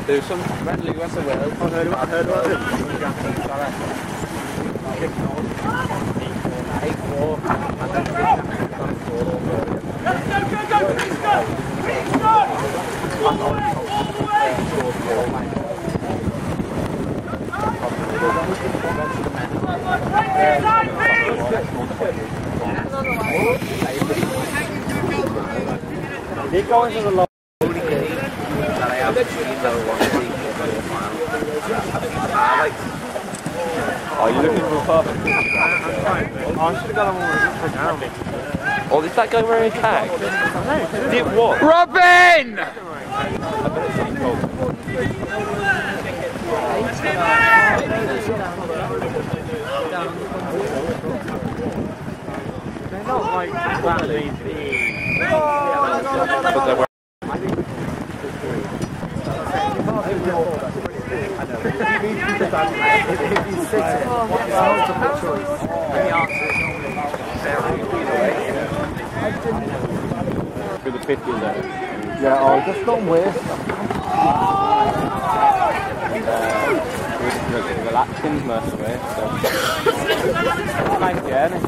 There's some red Lou as well. I heard about it. They're going to the long. Are you looking for a perfect? I should have got them all now. Oh, is that guy wearing a tag? Did what? Robin! I bet it's something cold. They're not like that easy. But they're wearing. For the 50 there. Yeah, oh, just don't waste. We're relaxing most of it, so. Nice journey.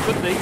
Good thing,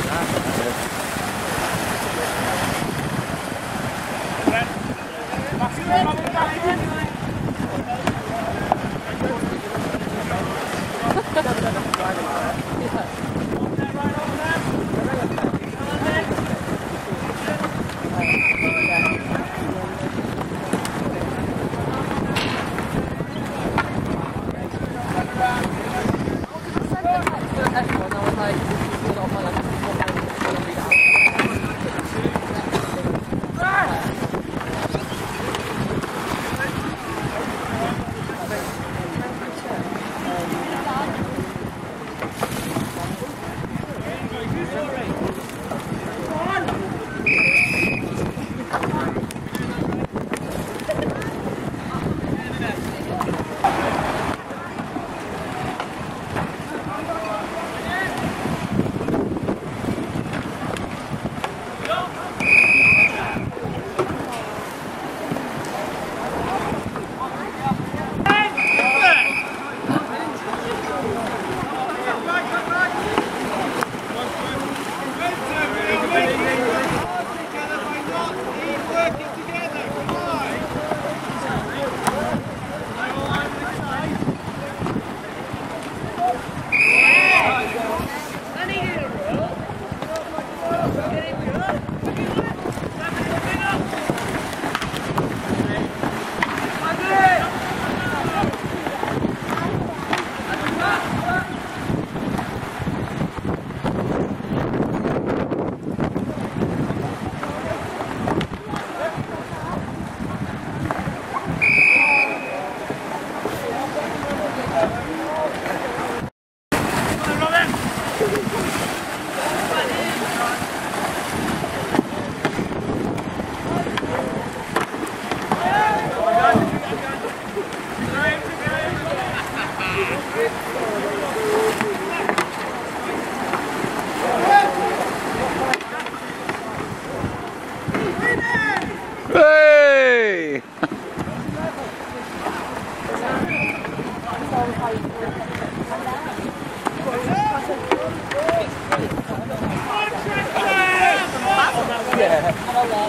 Hey!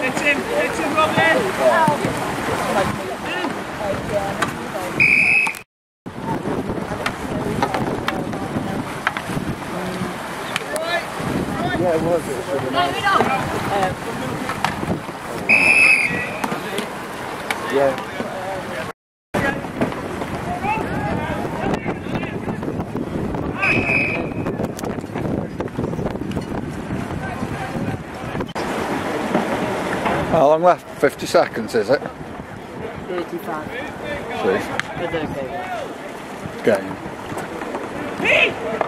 It's him, Robin! Yeah, it was. Yeah. How long left? 50 seconds, is it? 35. See? For the game. Game.